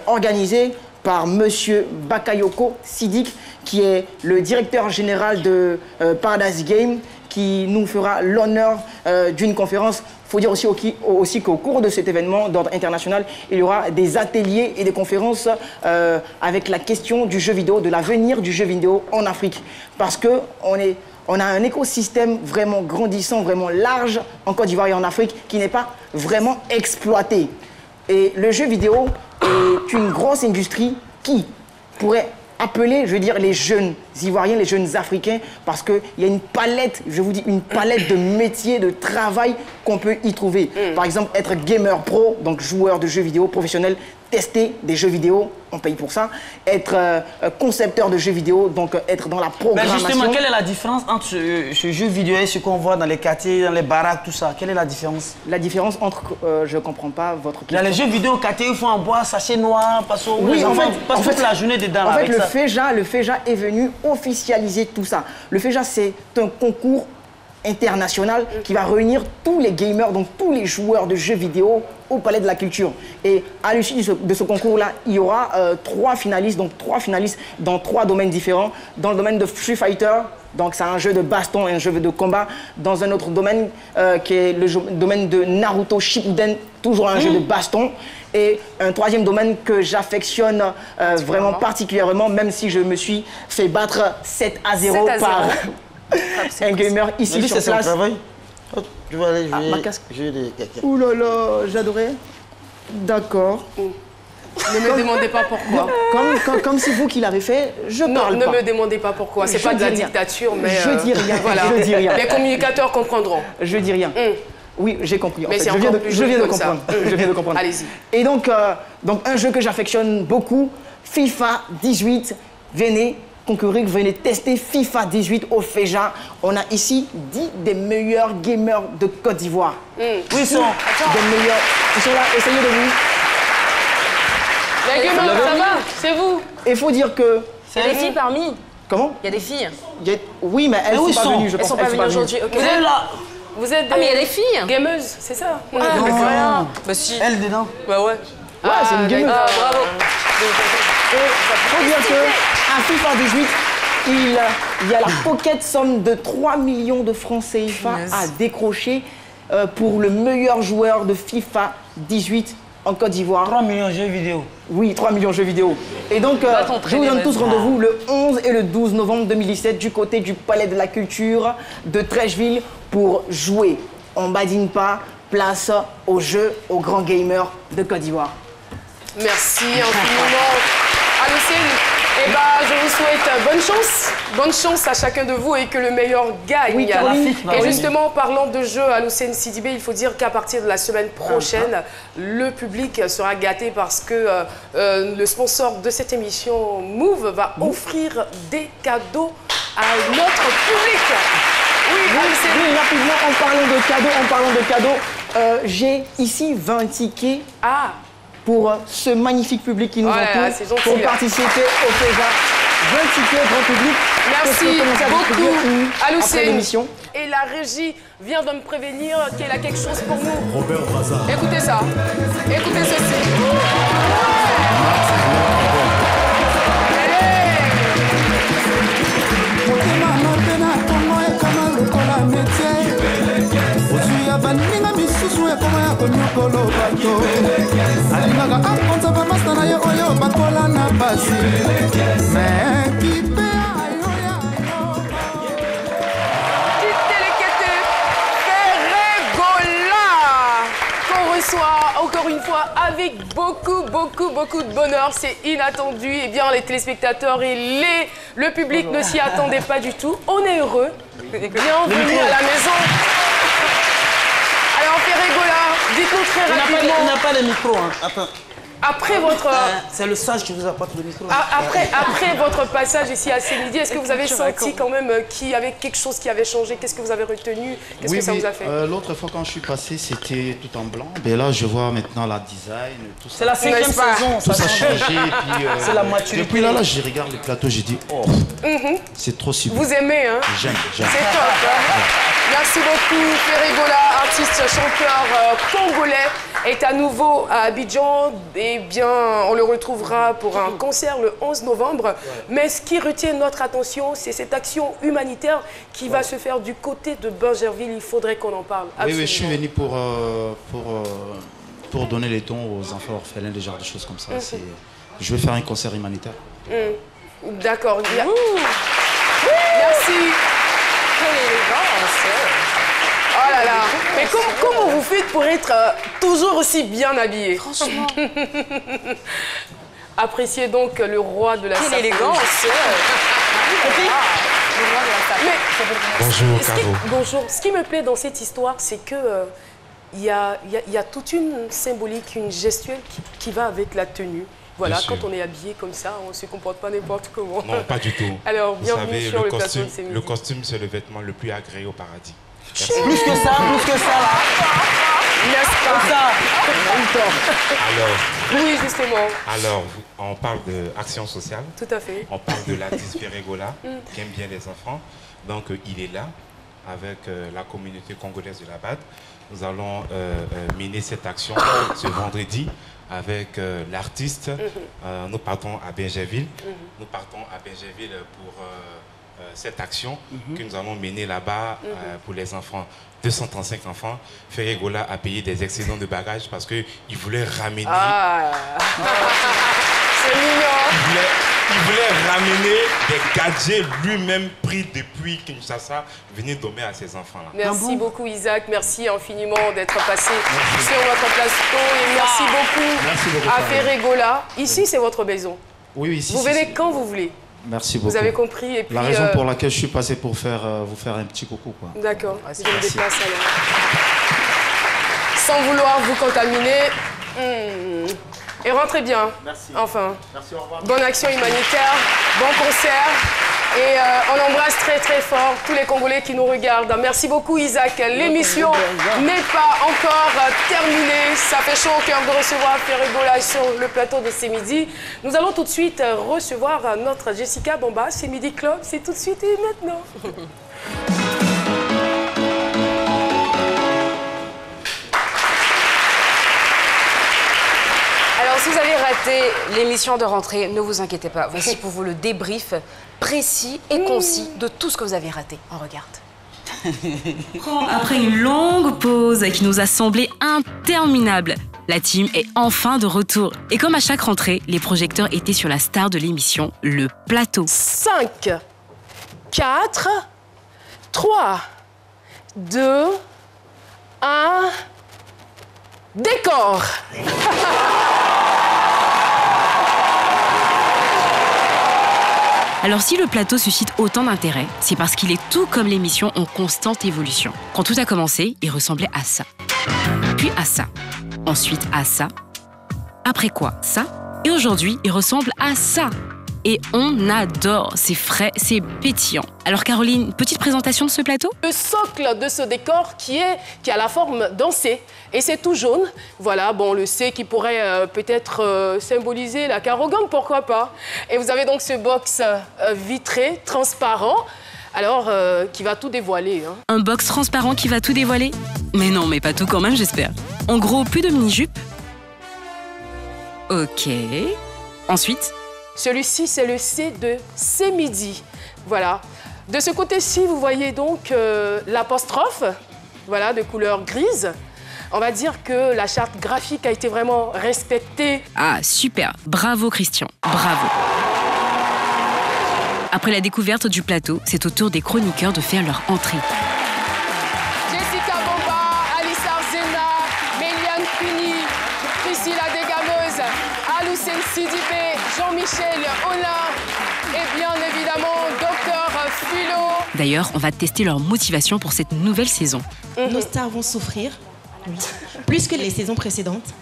organisé par Monsieur Bakayoko Sidik, qui est le directeur général de Paradise Game, qui nous fera l'honneur d'une conférence. Il faut dire aussi qu'au cours de cet événement d'ordre international, il y aura des ateliers et des conférences avec la question du jeu vidéo, de l'avenir du jeu vidéo en Afrique. Parce qu'on a un écosystème vraiment grandissant, vraiment large en Côte d'Ivoire et en Afrique qui n'est pas vraiment exploité. Et le jeu vidéo est une grosse industrie qui pourrait appeler, je veux dire, les jeunes Ivoiriens, les jeunes Africains, parce qu'il y a une palette, je vous dis, une palette de métiers, de travail qu'on peut y trouver. Par exemple, être gamer pro, donc joueur de jeux vidéo professionnel, tester des jeux vidéo, on paye pour ça. Être concepteur de jeux vidéo, donc être dans la programmation. Mais justement, quelle est la différence entre ce jeu vidéo et ce qu'on voit dans les quartiers, dans les baraques, tout ça? Quelle est la différence? La différence entre... je ne comprends pas votre question. Dans les jeux vidéo quartier, il faut en boire, sachet noir, parce que oui, en fait, toute la journée dedans. En fait, le FEJA est venu officialiser tout ça. Le FEJA, c'est un concours international qui va réunir tous les gamers, donc tous les joueurs de jeux vidéo au Palais de la Culture. Et à l'issue de ce concours-là, il y aura 3 finalistes, donc 3 finalistes dans 3 domaines différents. Dans le domaine de Street Fighter, donc c'est un jeu de baston et un jeu de combat. Dans un autre domaine qui est le domaine de Naruto Shippuden, toujours un jeu de baston. Et un 3e domaine que j'affectionne vraiment particulièrement, même si je me suis fait battre 7-0 par un gamer ici sur place. Je vais aller jouer. Ma casque. Des... Ouh là là, j'adorais. D'accord. Ne me demandez pas pourquoi. Comme c'est vous qui l'avez fait, je parle pas. Non, ne me demandez pas pourquoi. C'est pas de la dictature, mais... Je dis rien. Voilà. Je dis rien. Les communicateurs comprendront. Je dis rien. Oui, j'ai compris. En mais fait. Je viens de comprendre. Je viens de comprendre. Allez-y. Et donc un jeu que j'affectionne beaucoup, FIFA 18. Venez concourir, venez tester FIFA 18 au FEJA. On a ici 10 des meilleurs gamers de Côte d'Ivoire. Oui, ils sont des meilleurs. Ils sont là, essayez de vous. Les gamers, ça va, c'est vous. Il faut dire que... Il y a des filles parmi. Comment? Il y a des filles. Oui, mais elles ne sont pas venues, je pense. Elles sont pas venues aujourd'hui. Vous êtes là. Vous êtes mais il y a des filles. Gameuses, c'est ça? Non. Bah si. Elle dedans? Bah ouais. Ouais, c'est une gameuse. Ah, bravo. Il faut dire qu'à FIFA 18, il y a la pocket somme de 3 millions de francs CFA à décrocher pour le meilleur joueur de FIFA 18 en Côte d'Ivoire. 3 millions de jeux vidéo. Oui, 3 millions de jeux vidéo. Et donc, je vous donne tous rendez-vous le 11 et le 12 novembre 2017 du côté du Palais de la Culture de Trècheville pour jouer. On badine pas, place aux jeux, aux grands gamers de Côte d'Ivoire. Merci infiniment. Allô, eh ben, je vous souhaite bonne chance à chacun de vous et que le meilleur gagne. Oui, et justement, parlant de jeu à l'Hussein Sidibé, il faut dire qu'à partir de la semaine prochaine, le public sera gâté parce que le sponsor de cette émission, Move, va offrir des cadeaux à notre public. Oui, rapidement, en parlant de cadeaux, j'ai ici 20 tickets pour ce magnifique public qui nous entoure pour participer au FEJA. 20 tickets grand public. Merci beaucoup à l'émission. Et la régie vient de me prévenir qu'elle a quelque chose pour nous. Robert Brazza. Écoutez ça. Écoutez ceci. baninga misusu ekoma ya konyokolo bato alingaka akonza bamasta na ye oyo bakola na basi me kipe encore une fois avec beaucoup de bonheur, c'est inattendu. Et bien les téléspectateurs et le public ne s'y attendaient pas du tout. On est heureux. Bienvenue à la maison. Alors Ferregola, dites-nous très rapidement. Il n'a pas de micro. Hein. Attends. Après votre... c'est le sage qui vous apporte le micro. Après votre passage ici à ce midi, est-ce que vous avez senti quand même qu'il y avait quelque chose qui avait changé? Qu'est-ce que vous avez retenu? Qu'est-ce que ça vous a fait? L'autre fois quand je suis passé, c'était tout en blanc. Mais là, je vois maintenant la design, tout ça. C'est la 5e saison. Tout ça a changé. C'est la maturité. Depuis là, je regarde le plateau, j'ai dit, oh, c'est trop super. Vous aimez, hein? J'aime. C'est top, hein? Merci beaucoup, Ferregola, artiste, chanteur congolais, est à nouveau à Abidjan. Eh bien, on le retrouvera pour un concert le 11 novembre. Mais ce qui retient notre attention, c'est cette action humanitaire qui va se faire du côté de Bingerville. Il faudrait qu'on en parle. Oui, je suis venu pour donner les dons aux enfants orphelins, des genres de choses comme ça. Je vais faire un concert humanitaire. D'accord. Merci. Oh là là. Mais comment vous faites pour être toujours aussi bien habillé? Franchement. Appréciez donc le roi de la sape. Quelle élégance. Bonjour, Caro. Bonjour. Ce qui me plaît dans cette histoire, c'est que il y a toute une symbolique, une gestuelle qui va avec la tenue. Voilà, quand on est habillé comme ça, on ne se comporte pas n'importe comment. Non, pas du tout. Alors, vous bienvenue savez, sur le plateau de CMidi. Le costume, c'est le vêtement le plus agréé au paradis. Plus que ça là. N'est-ce pas? Alors, oui, justement. Alors, on parle d'action sociale. Tout à fait. On parle de l'artiste Ferregola, qui aime bien les enfants. Donc, il est là avec la communauté congolaise de la BAD. Nous allons mener cette action ce vendredi avec l'artiste. Nous partons à Bingerville. Nous partons à Bingerville pour cette action que nous allons mener là-bas pour les enfants. 235 enfants. Ferregola a payé des excédents de bagages parce qu'il voulait ramener... C'est mignon. Il voulait ramener des gadgets lui-même pris depuis Kinshasa, venir dormir à ses enfants-là. Merci beaucoup Isaac, merci infiniment d'être passé sur votre plateau et merci beaucoup à Ferregola. Ici, c'est votre maison. Oui, ici. Vous venez quand vous voulez. Merci beaucoup. Vous avez compris. Et puis, la raison pour laquelle je suis passé pour vous faire un petit coucou. D'accord, je me déplace alors. Sans vouloir vous contaminer. Et rentrez bien. Merci. Enfin. Merci, au revoir. Bonne action humanitaire, bon concert. Et on embrasse très très fort tous les Congolais qui nous regardent. Merci beaucoup Isaac. L'émission n'est pas encore terminée. Ça fait chaud au cœur de recevoir Ferregola sur le plateau de C'est Midi. Nous allons tout de suite recevoir notre Jessica Bamba. C'est Midi Club, c'est tout de suite et maintenant. Alors, si vous avez raté l'émission de rentrée, ne vous inquiétez pas. Voici pour vous le débrief précis et concis de tout ce que vous avez raté. On regarde. Après une longue pause qui nous a semblé interminable, la team est enfin de retour. Et comme à chaque rentrée, les projecteurs étaient sur la star de l'émission, le plateau. 5, 4, 3, 2, 1... Décor. Alors si le plateau suscite autant d'intérêt, c'est parce qu'il est tout comme l'émission en constante évolution. Quand tout a commencé, il ressemblait à ça. Puis à ça. Ensuite à ça. Après quoi, ça. Et aujourd'hui, il ressemble à ça. Et on adore, c'est frais, c'est pétillant. Alors Caroline, petite présentation de ce plateau? Le socle de ce décor qui a la forme d'un C. Et c'est tout jaune. Voilà, bon, le C qui pourrait peut-être symboliser la Carogan, pourquoi pas. Et vous avez donc ce box vitré, transparent, alors qui va tout dévoiler. Hein. Un box transparent qui va tout dévoiler? Mais non, mais pas tout quand même, j'espère. En gros, plus de mini-jupe. Ok. Ensuite? Celui-ci, c'est le C de C'est Midi. Voilà. De ce côté-ci, vous voyez donc l'apostrophe, voilà, de couleur grise. On va dire que la charte graphique a été vraiment respectée. Ah, super. Bravo, Christian. Bravo. Après la découverte du plateau, c'est au tour des chroniqueurs de faire leur entrée. Jessica Bamba, Alissa Arzena, Méliane Puni, Priscilla Degameuse, Aloussène Sidibé, Jean-Michel Hollin et bien évidemment Dr Philo. D'ailleurs, on va tester leur motivation pour cette nouvelle saison. Nos stars vont souffrir, plus que les saisons précédentes.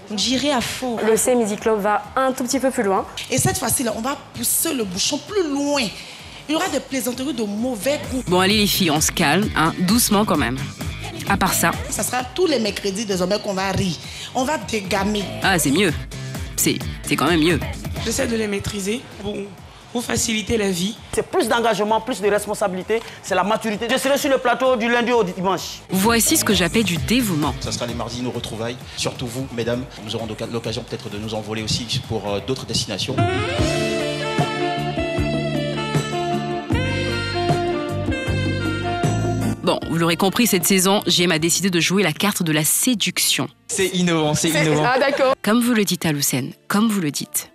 Donc j'irai à fond. Le C'est Midi Club va un tout petit peu plus loin. Et cette fois-ci, on va pousser le bouchon plus loin. Il y aura des plaisanteries de mauvais goût. Bon, allez les filles, on se calme, hein, doucement quand même. À part ça... Ça sera tous les mercredis désormais qu'on va rire. On va dégamer. Ah, c'est mieux. C'est quand même mieux. J'essaie de les maîtriser pour faciliter la vie. C'est plus d'engagement, plus de responsabilité, c'est la maturité. Je serai sur le plateau du lundi au dimanche. Voici ce que j'appelle du dévouement. Ça sera les mardis, nos retrouvailles. Surtout vous, mesdames. Nous aurons l'occasion peut-être de nous envoler aussi pour d'autres destinations. Bon, vous l'aurez compris, cette saison, JM a décidé de jouer la carte de la séduction. C'est innovant, c'est innovant. Ah d'accord. Comme vous le dites, Aloussène, comme vous le dites.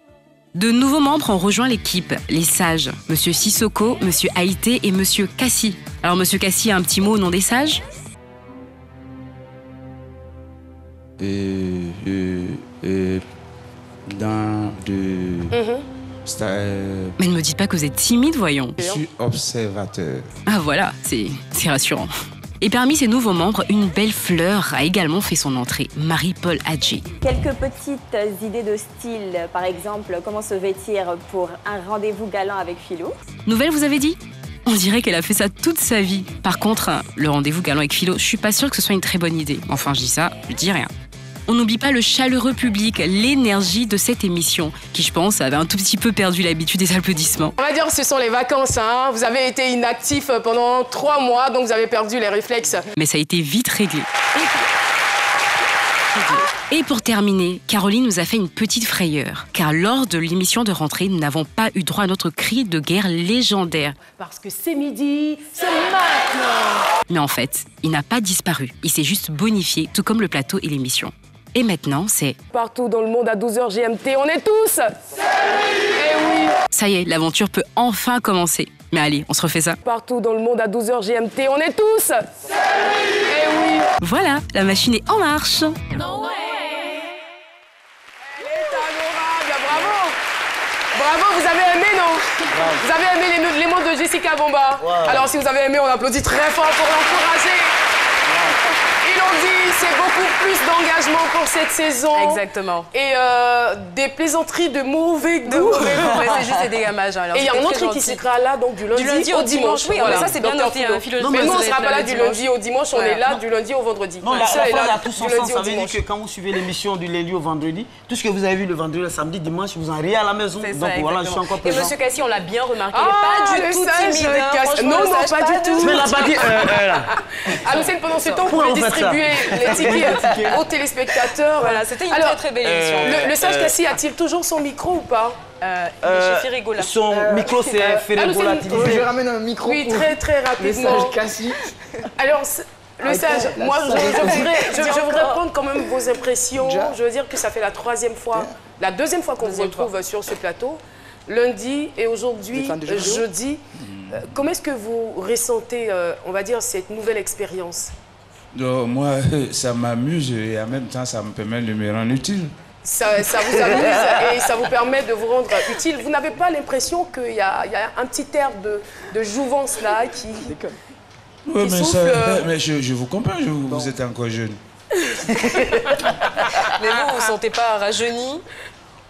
De nouveaux membres ont rejoint l'équipe, les sages. Monsieur Sissoko, Monsieur Haïté et Monsieur Cassi. Alors, Monsieur Cassi a un petit mot au nom des sages? Mais ne me dites pas que vous êtes timide, voyons. Je suis observateur. Ah voilà, c'est rassurant. Et parmi ces nouveaux membres, une belle fleur a également fait son entrée, Marie-Paul Adjé. Quelques petites idées de style, par exemple, comment se vêtir pour un rendez-vous galant avec Philo. Nouvelle, vous avez dit? On dirait qu'elle a fait ça toute sa vie. Par contre, le rendez-vous galant avec Philo, je suis pas sûre que ce soit une très bonne idée. Enfin, je dis ça, je dis rien. On n'oublie pas le chaleureux public, l'énergie de cette émission, qui je pense avait un tout petit peu perdu l'habitude des applaudissements. On va dire que ce sont les vacances, hein. Vous avez été inactif pendant 3 mois, donc vous avez perdu les réflexes. Mais ça a été vite réglé. Et pour terminer, Caroline nous a fait une petite frayeur, car lors de l'émission de rentrée, nous n'avons pas eu droit à notre cri de guerre légendaire. Parce que c'est midi, c'est maintenant. Mais en fait, il n'a pas disparu, il s'est juste bonifié, tout comme le plateau et l'émission. Et maintenant, c'est... Partout dans le monde à 12h GMT, on est tous. Eh oui. Ça y est, l'aventure peut enfin commencer. Mais allez, on se refait ça. Partout dans le monde à 12h GMT, on est tous. Eh oui. Voilà, la machine est en marche. No way. Elle est adorable, bravo. Bravo, vous avez aimé, non? Bravo. Vous avez aimé les mots de Jessica Bomba. Wow. Alors si vous avez aimé, on applaudit très fort pour l'encourager. Ils l'ont dit, c'est beaucoup plus d'engagement pour cette saison. Exactement. Et des plaisanteries de mauvais goût. C'est juste des dégamages. Et il y a un autre qui sera là donc du lundi au dimanche. Oui, voilà. Ça c'est bien noté. Mais nous, on ne sera pas là du lundi au dimanche, on est là du lundi au vendredi. Non, la phrase à tous ensemble, ça veut dire que quand vous suivez l'émission du lundi au vendredi, tout ce que vous avez vu le vendredi, le samedi, dimanche, vous en riez à la maison. Donc voilà, je suis encore présent. Et monsieur Cassie, on l'a bien remarqué, il n'est pas du tout timide. Non, non, pas du tout. Mais la pas dit. Alors, c'est pendant ce temps qu'on peut distribuer les tickets aux téléspectateurs. Voilà, c'était une très très belle émission. Le sage Cassie a-t-il toujours son micro ou pas? Chez Firigola. Son micro, c'est Firigola. Je ramène un micro. Oui, très rapidement. Le sage Cassie. Alors, le sage, moi, je voudrais prendre quand même vos impressions. Je veux dire que ça fait la 3e fois, la 2e fois qu'on vous retrouve sur ce plateau. Lundi et aujourd'hui, jeudi. Comment est-ce que vous ressentez, on va dire, cette nouvelle expérience? Moi, ça m'amuse et en même temps, ça me permet de me rendre utile. Ça vous amuse et ça vous permet de vous rendre utile. Vous n'avez pas l'impression qu'il y a un petit air de jouvence là qui... Oui, mais je vous comprends, vous êtes encore jeune. Mais vous ne vous sentez pas rajeuni?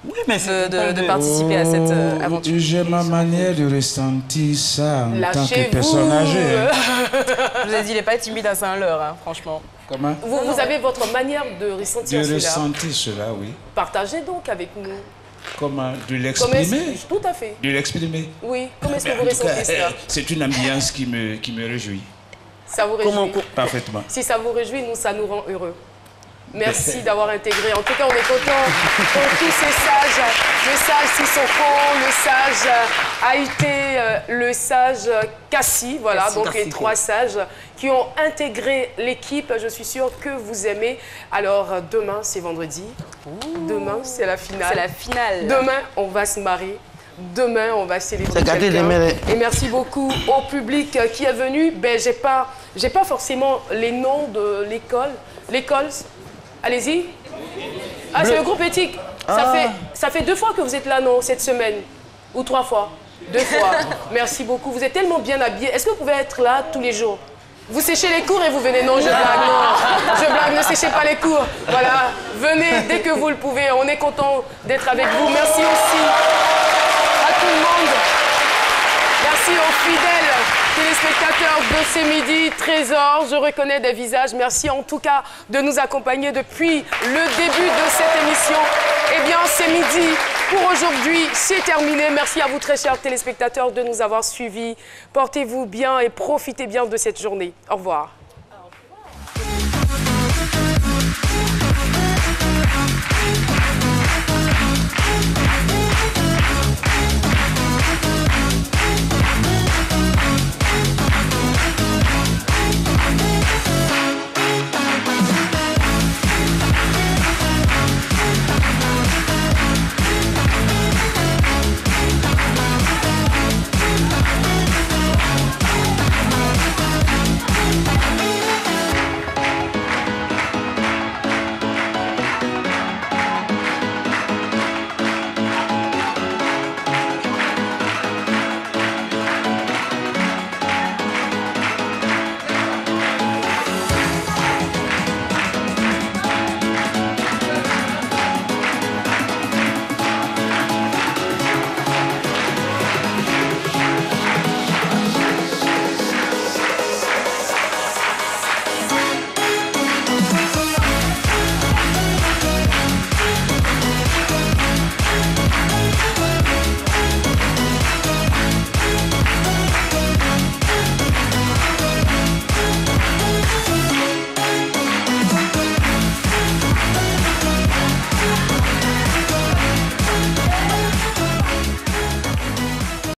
Oui, mais de participer à cette aventure. J'ai ma manière de ressentir ça en tant que personne âgée. Je vous ai dit, il n'est pas timide à Saint-Leur, hein, franchement. Comment? Vous avez votre manière de ressentir cela. De ressentir cela, oui. Partagez donc avec nous. Comment? De l'exprimer? Tout à fait. De l'exprimer? Oui. Comment est-ce que vous ressentez cela? C'est une ambiance qui me réjouit. Ça vous réjouit? Parfaitement. Si ça vous réjouit, nous, ça nous rend heureux. Merci d'avoir intégré. En tout cas, on est contents pour tous ces sages. Le sage Sissoko, le sage Haïté, le sage Cassie. Voilà, donc les 3 sages qui ont intégré l'équipe. Je suis sûre que vous aimez. Alors, demain, c'est vendredi. Demain, c'est la finale. C'est la finale. Demain, on va se marier. Demain, on va célébrer quelqu'un. Et merci beaucoup au public qui est venu. Ben, j'ai pas forcément les noms de l'école. L'école... Allez-y. Ah, c'est le groupe éthique. Ça fait 2 fois que vous êtes là, non, cette semaine? Ou 3 fois? 2 fois. Merci beaucoup. Vous êtes tellement bien habillés. Est-ce que vous pouvez être là tous les jours? Vous séchez les cours et vous venez? Non, je blague, non. Je blague, ne séchez pas les cours. Voilà. Venez dès que vous le pouvez. On est content d'être avec vous. Merci aussi à tout le monde. Merci aux fidèles téléspectateurs de C'est Midi. Trésor, je reconnais des visages. Merci en tout cas de nous accompagner depuis le début de cette émission. Eh bien, C'est Midi pour aujourd'hui, c'est terminé. Merci à vous très chers téléspectateurs de nous avoir suivis. Portez-vous bien et profitez bien de cette journée. Au revoir. Au revoir.